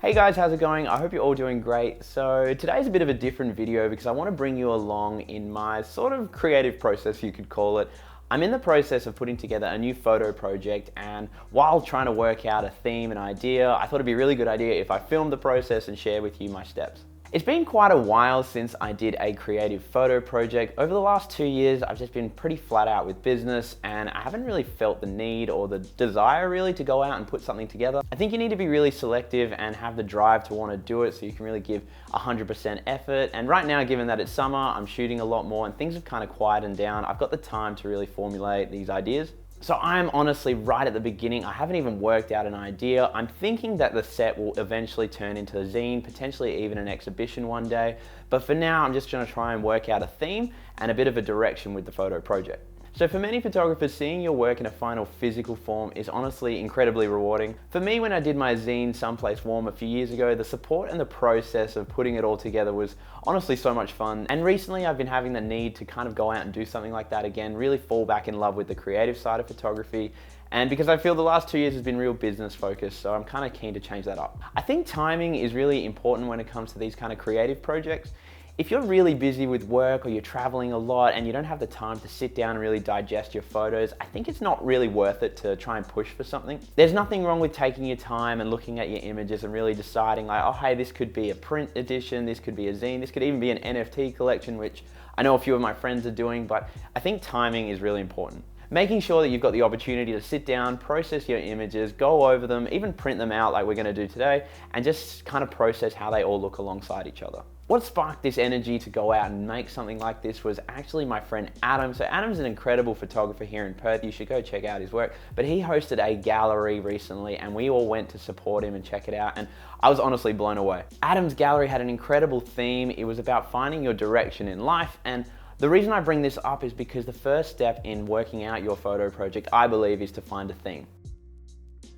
Hey guys, how's it going? I hope you're all doing great. So today's a bit of a different video because I want to bring you along in my sort of creative process, you could call it. I'm in the process of putting together a new photo project, and while trying to work out a theme and idea, I thought it'd be a really good idea if I filmed the process and share with you my steps. It's been quite a while since I did a creative photo project. Over the last 2 years, I've just been pretty flat out with business and I haven't really felt the need or the desire really to go out and put something together. I think you need to be really selective and have the drive to want to do it so you can really give 100% effort. And right now, given that it's summer, I'm shooting a lot more and things have kind of quietened down. I've got the time to really formulate these ideas. So I'm honestly right at the beginning. I haven't even worked out an idea. I'm thinking that the set will eventually turn into a zine, potentially even an exhibition one day. But for now, I'm just gonna try and work out a theme and a bit of a direction with the photo project. So for many photographers, seeing your work in a final physical form is honestly incredibly rewarding. For me, when I did my zine Someplace Warm a few years ago, the support and the process of putting it all together was honestly so much fun. And recently I've been having the need to kind of go out and do something like that again, really fall back in love with the creative side of photography. And because I feel the last 2 years has been real business focused, so I'm kind of keen to change that up. I think timing is really important when it comes to these kind of creative projects. If you're really busy with work or you're traveling a lot and you don't have the time to sit down and really digest your photos, I think it's not really worth it to try and push for something. There's nothing wrong with taking your time and looking at your images and really deciding like, oh hey, this could be a print edition, this could be a zine, this could even be an NFT collection, which I know a few of my friends are doing, but I think timing is really important. Making sure that you've got the opportunity to sit down, process your images, go over them, even print them out like we're gonna do today, and just kind of process how they all look alongside each other. What sparked this energy to go out and make something like this was actually my friend Adam. So Adam's an incredible photographer here in Perth. You should go check out his work. But he hosted a gallery recently and we all went to support him and check it out. And I was honestly blown away. Adam's gallery had an incredible theme. It was about finding your direction in life. And the reason I bring this up is because the first step in working out your photo project, I believe, is to find a theme.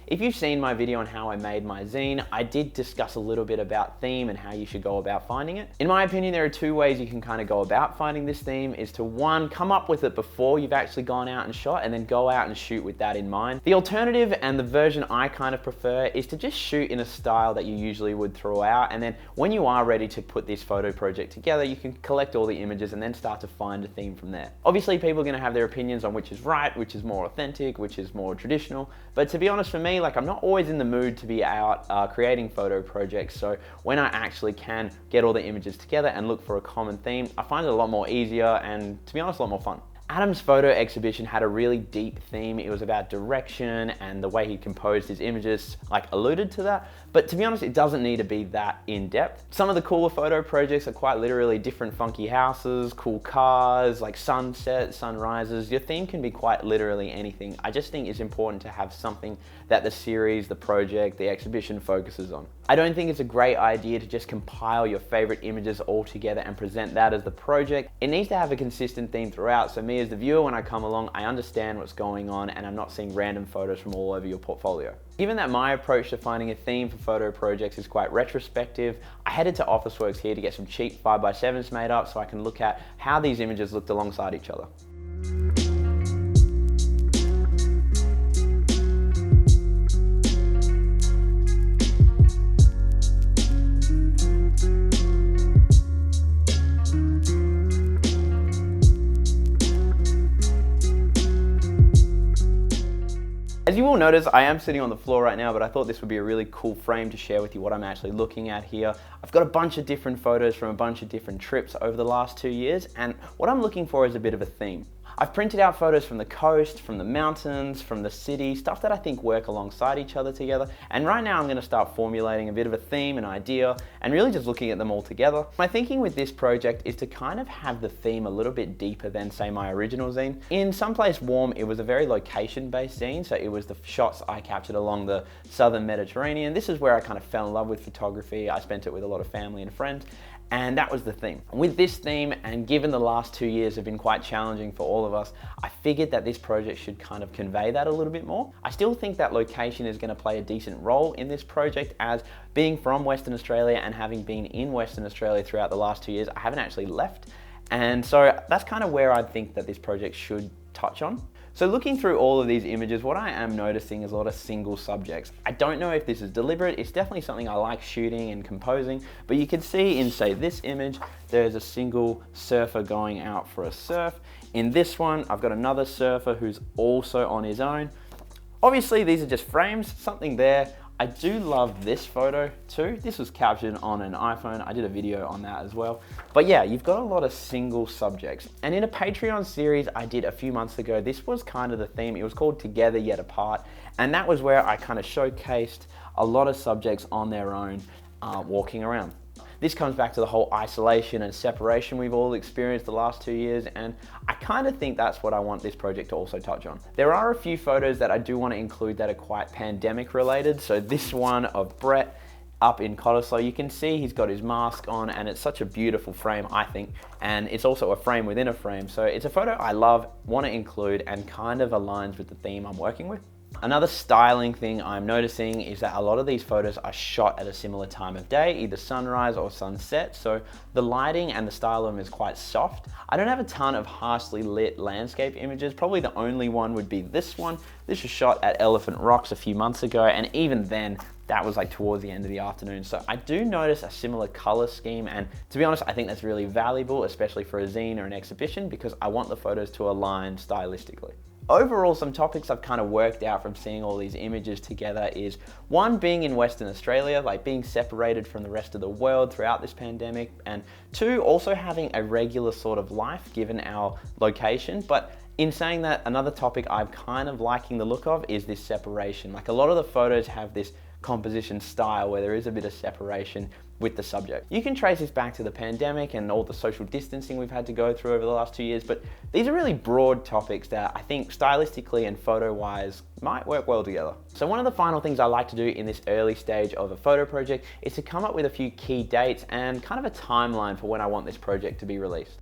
If you've seen my video on how I made my zine, I did discuss a little bit about theme and how you should go about finding it. In my opinion, there are two ways you can kind of go about finding this theme is to one, come up with it before you've actually gone out and shot and then go out and shoot with that in mind. The alternative and the version I kind of prefer is to just shoot in a style that you usually would throughout, and then when you are ready to put this photo project together, you can collect all the images and then start to find a theme from there. Obviously, people are going to have their opinions on which is right, which is more authentic, which is more traditional, but to be honest, for me, like I'm not always in the mood to be out creating photo projects. So when I actually can get all the images together and look for a common theme, I find it a lot more easier and, to be honest, a lot more fun. Adam's photo exhibition had a really deep theme. It was about direction and the way he composed his images like alluded to that. But to be honest, it doesn't need to be that in depth. Some of the cooler photo projects are quite literally different funky houses, cool cars, like sunsets, sunrises. Your theme can be quite literally anything. I just think it's important to have something that the series, the project, the exhibition focuses on. I don't think it's a great idea to just compile your favorite images all together and present that as the project. It needs to have a consistent theme throughout, so me as the viewer, when I come along, I understand what's going on and I'm not seeing random photos from all over your portfolio. Given that my approach to finding a theme for photo projects is quite retrospective, I headed to Officeworks here to get some cheap 5x7s made up so I can look at how these images looked alongside each other. As you will notice, I am sitting on the floor right now, but I thought this would be a really cool frame to share with you what I'm actually looking at here. I've got a bunch of different photos from a bunch of different trips over the last 2 years, and what I'm looking for is a bit of a theme. I've printed out photos from the coast, from the mountains, from the city, stuff that I think work alongside each other together. And right now I'm going to start formulating a bit of a theme, an idea, and really just looking at them all together. My thinking with this project is to kind of have the theme a little bit deeper than, say, my original zine. In Someplace Warm, it was a very location-based zine, so it was the shots I captured along the southern Mediterranean. This is where I kind of fell in love with photography. I spent it with a lot of family and friends. And that was the theme. With this theme, and given the last 2 years have been quite challenging for all of us, I figured that this project should kind of convey that a little bit more. I still think that location is going to play a decent role in this project, as being from Western Australia and having been in Western Australia throughout the last 2 years, I haven't actually left. And so that's kind of where I think that this project should touch on. So looking through all of these images, what I am noticing is a lot of single subjects. I don't know if this is deliberate. It's definitely something I like shooting and composing, but you can see in, say, this image, there's a single surfer going out for a surf. In this one, I've got another surfer who's also on his own. Obviously, these are just frames, something there. I do love this photo too. This was captured on an iPhone. I did a video on that as well. But yeah, you've got a lot of single subjects. And in a Patreon series I did a few months ago, this was kind of the theme. It was called Together Yet Apart. And that was where I kind of showcased a lot of subjects on their own, walking around. This comes back to the whole isolation and separation we've all experienced the last 2 years, and I kind of think that's what I want this project to also touch on. There are a few photos that I do want to include that are quite pandemic related. So this one of Brett up in Cottesloe, you can see he's got his mask on, and it's such a beautiful frame, I think, and it's also a frame within a frame. So it's a photo I love, want to include, and kind of aligns with the theme I'm working with. Another styling thing I'm noticing is that a lot of these photos are shot at a similar time of day, either sunrise or sunset, so the lighting and the style of them is quite soft. I don't have a ton of harshly lit landscape images. Probably the only one would be this one. This was shot at Elephant Rocks a few months ago, and even then, that was like towards the end of the afternoon. So I do notice a similar color scheme, and to be honest, I think that's really valuable, especially for a zine or an exhibition, because I want the photos to align stylistically. Overall, some topics I've kind of worked out from seeing all these images together is one, being in Western Australia, like being separated from the rest of the world throughout this pandemic, and two, also having a regular sort of life given our location. But in saying that, another topic I'm kind of liking the look of is this separation. Like a lot of the photos have this composition style where there is a bit of separation with the subject. You can trace this back to the pandemic and all the social distancing we've had to go through over the last 2 years, but these are really broad topics that I think stylistically and photo-wise might work well together. So one of the final things I like to do in this early stage of a photo project is to come up with a few key dates and kind of a timeline for when I want this project to be released.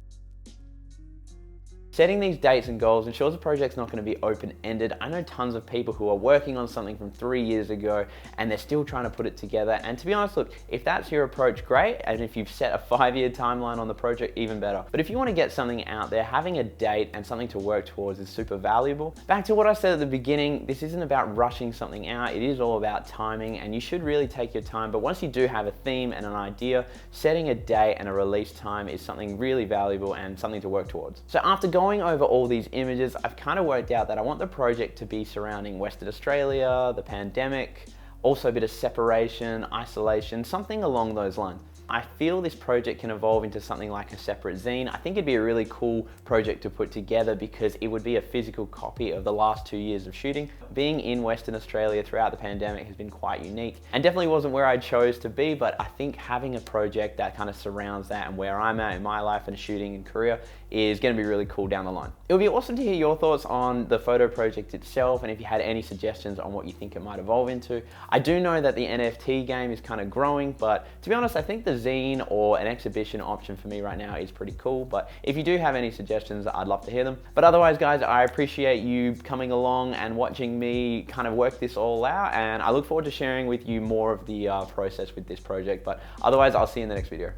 Setting these dates and goals ensures the project's not going to be open-ended. I know tons of people who are working on something from 3 years ago and they're still trying to put it together. And to be honest, look, if that's your approach, great. And if you've set a 5-year timeline on the project, even better. But if you want to get something out there, having a date and something to work towards is super valuable. Back to what I said at the beginning, this isn't about rushing something out. It is all about timing, and you should really take your time. But once you do have a theme and an idea, setting a date and a release time is something really valuable and something to work towards. So after going over all these images, I've kind of worked out that I want the project to be surrounding Western Australia, the pandemic, also a bit of separation, isolation, something along those lines. I feel this project can evolve into something like a separate zine. I think it'd be a really cool project to put together because it would be a physical copy of the last 2 years of shooting. Being in Western Australia throughout the pandemic has been quite unique and definitely wasn't where I chose to be, but I think having a project that kind of surrounds that and where I'm at in my life and shooting and career is going to be really cool down the line. It would be awesome to hear your thoughts on the photo project itself and if you had any suggestions on what you think it might evolve into. I do know that the NFT game is kind of growing, but to be honest, I think the zine or an exhibition option for me right now is pretty cool. But if you do have any suggestions, I'd love to hear them. But otherwise, guys, I appreciate you coming along and watching me kind of work this all out, and I look forward to sharing with you more of the process with this project. But otherwise, I'll see you in the next video.